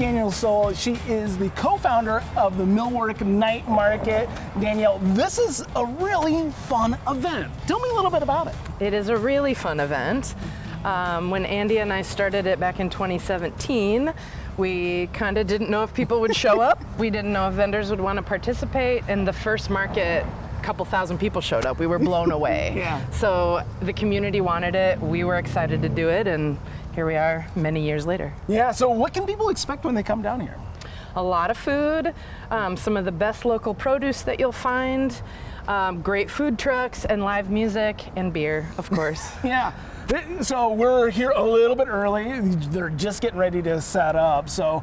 Danielle Stowell. She is the co-founder of the Millwork Night Market. Danielle, this is a really fun event. Tell me a little bit about it. It is a really fun event. When Andy and I started it back in 2017, we kind of didn't know if people would show up. We didn't know if vendors would want to participate. And the first market, a couple thousand people showed up. We were blown away. Yeah. So the community wanted it. We were excited to do it. And here we are many years later. Yeah, so what can people expect when they come down here? A lot of food, some of the best local produce that you'll find, great food trucks and live music and beer, of course. Yeah. So we're here a little bit early. They're just getting ready to set up. So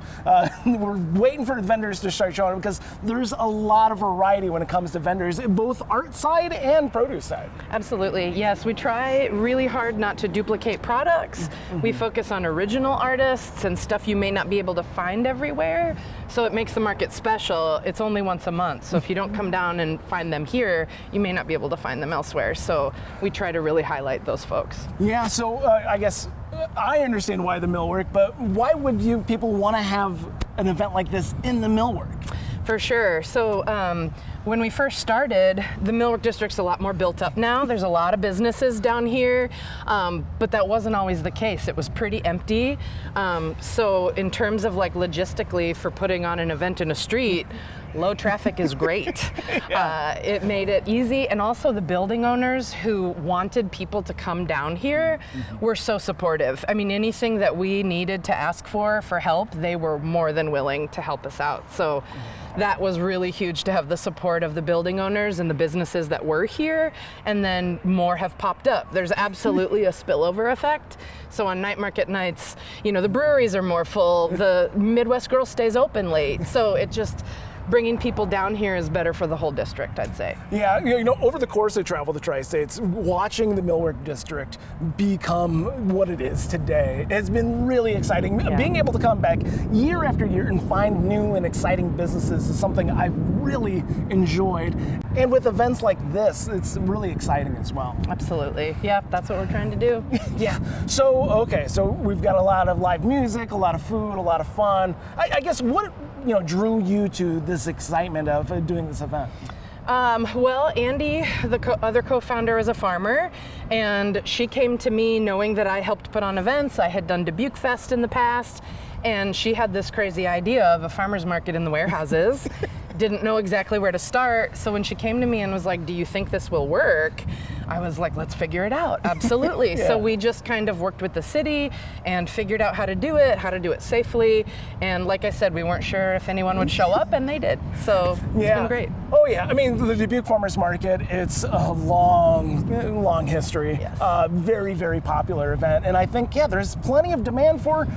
we're waiting for the vendors to start showing up because there's a lot of variety when it comes to vendors, both art side and produce side. Absolutely, yes. We try really hard not to duplicate products. Mm-hmm. We focus on original artists and stuff you may not be able to find everywhere. So it makes the market special. It's only once a month. So if you don't come down and find them here, you may not be able to find them elsewhere. So we try to really highlight those folks. Yeah, so I guess I understand why the millwork, but why would people want to have an event like this in the millwork? For sure. So when we first started, the Millwork District's a lot more built up now. There's a lot of businesses down here, but that wasn't always the case. It was pretty empty. So in terms of like logistically for putting on an event in a street, low traffic is great. Yeah. It made it easy, and also the building owners who wanted people to come down here were so supportive. I mean, anything that we needed to ask for help, they were more than willing to help us out. So that was really huge to have the support of the building owners and the businesses that were here, and then more have popped up. There's absolutely a spillover effect. So on night market nights, you know, the breweries are more full, the Midwest Girl stays open late, so it just, bringing people down here is better for the whole district, I'd say. Yeah, you know, over the course of travel to Tri-States, watching the Millwork District become what it is today has been really exciting. Yeah. Being able to come back year after year and find new and exciting businesses is something I've really enjoyed. And with events like this, it's really exciting as well. Absolutely. Yeah, that's what we're trying to do. Yeah. So, okay, so we've got a lot of live music, a lot of food, a lot of fun. I guess what drew you to this excitement of doing this event? Well, Andy, the other co-founder, is a farmer, and she came to me knowing that I helped put on events. I had done Dubuque Fest in the past, and she had this crazy idea of a farmer's market in the warehouses. Didn't know exactly where to start, so when she came to me and was like, do you think this will work? I was like, let's figure it out. Absolutely. Yeah. So we just kind of worked with the city and figured out how to do it safely. And like I said, we weren't sure if anyone would show up, and they did. So it's been great. Oh yeah, I mean, the Dubuque Farmers Market, it's a long history. Yes. Very, very popular event. And I think, there's plenty of demand for,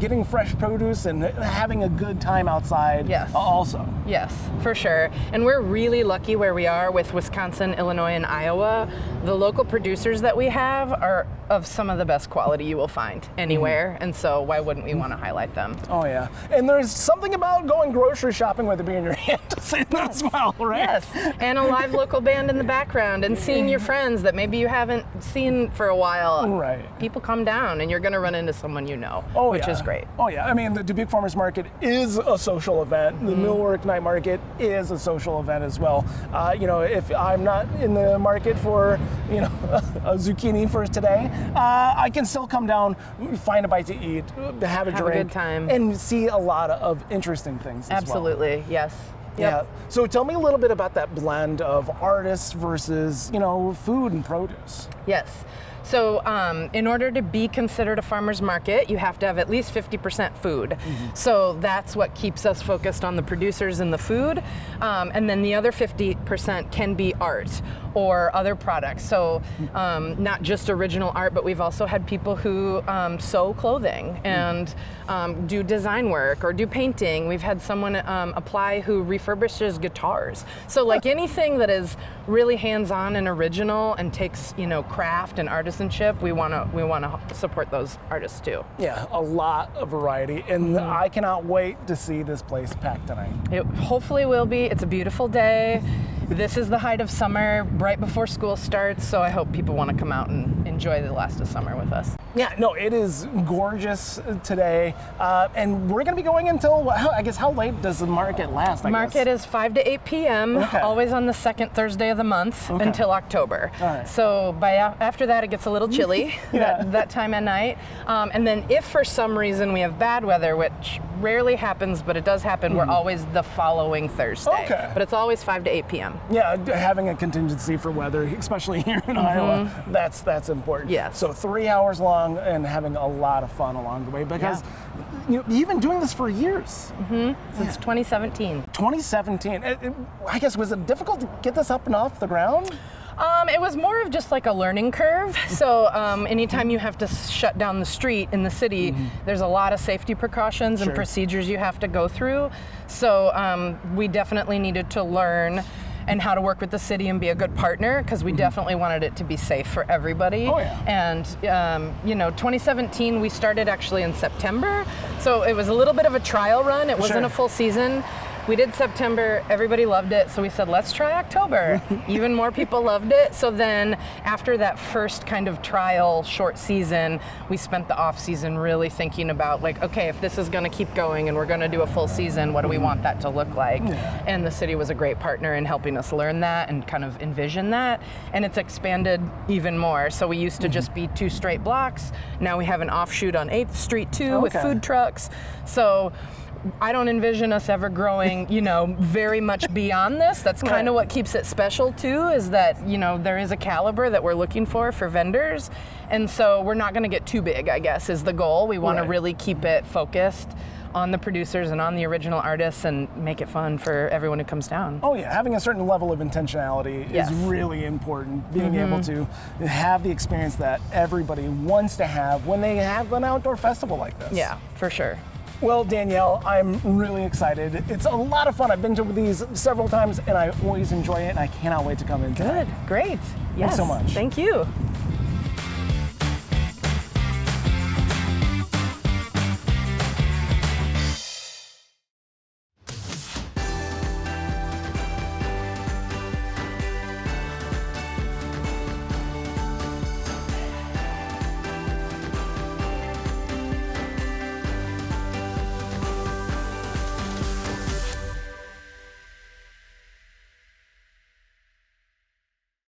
getting fresh produce and having a good time outside. Yes. Also. Yes, for sure. And we're really lucky where we are with Wisconsin, Illinois, and Iowa. The local producers that we have are of some of the best quality you will find anywhere, and so why wouldn't we want to highlight them? Oh yeah, and there's something about going grocery shopping with a beer in your hand as well, right? Yes, and a live local band in the background, and seeing your friends that maybe you haven't seen for a while. Right. People come down, and you're going to run into someone you know, which is great. Oh yeah, I mean, the Dubuque Farmers Market is a social event. The Millwork Night Market is a social event as well. If I'm not in the market for, a zucchini for today, I can still come down, find a bite to eat, have a drink, a good time, and see a lot of interesting things as well. Absolutely, yes. Yep. Yeah. So tell me a little bit about that blend of artists versus, food and produce. Yes. So in order to be considered a farmer's market, you have to have at least 50% food. Mm-hmm. So that's what keeps us focused on the producers and the food. And then the other 50% can be art or other products. So not just original art, but we've also had people who sew clothing and do design work or do painting. We've had someone apply who refurbishes guitars. So like anything that is really hands-on and original and takes, craft and artisanship, we want to support those artists too. Yeah, a lot of variety, and I cannot wait to see this place packed tonight. It hopefully will be. It's a beautiful day. This is the height of summer, right before school starts, so I hope people want to come out and enjoy the last of summer with us. Yeah, no, it is gorgeous today, and we're going to be going until, I guess, how late does the market last? Market is 5 to 8 p.m., Okay. always on the second Thursday of the month until October. All right. So after that, it gets a little chilly that time of night. And then if for some reason we have bad weather, which rarely happens, but it does happen, we're always the following Thursday. Okay. But it's always 5 to 8 p.m. Yeah, having a contingency for weather, especially here in Iowa, that's important. Yes. So 3 hours long and having a lot of fun along the way, because you've been doing this for years. Since 2017. 2017. I guess, was it difficult to get this up and off the ground? It was more of just like a learning curve. So anytime you have to shut down the street in the city, there's a lot of safety precautions and procedures you have to go through. So we definitely needed to learn and how to work with the city and be a good partner, because we definitely wanted it to be safe for everybody. Oh, yeah. And 2017 we started actually in September, so it was a little bit of a trial run. It wasn't a full season. We did September, everybody loved it, so we said, let's try October. Even more people loved it. So then after that first kind of trial short season, we spent the off season really thinking about, like, okay, if this is gonna keep going and we're gonna do a full season, what do we want that to look like? And the city was a great partner in helping us learn that and kind of envision that. And it's expanded even more. So we used to just be 2 straight blocks. Now we have an offshoot on 8th Street too with food trucks. So I don't envision us ever growing, very much beyond this. That's kind of what keeps it special too, is that, there is a caliber that we're looking for vendors. And so we're not going to get too big, I guess, is the goal. We want to really keep it focused on the producers and on the original artists and make it fun for everyone who comes down. Oh yeah, having a certain level of intentionality is really important. Being able to have the experience that everybody wants to have when they have an outdoor festival like this. Yeah, for sure. Well, Danielle, I'm really excited. It's a lot of fun. I've been to these several times, and I always enjoy it, and I cannot wait to come in. Good, great. Yes. Thanks so much. Thank you.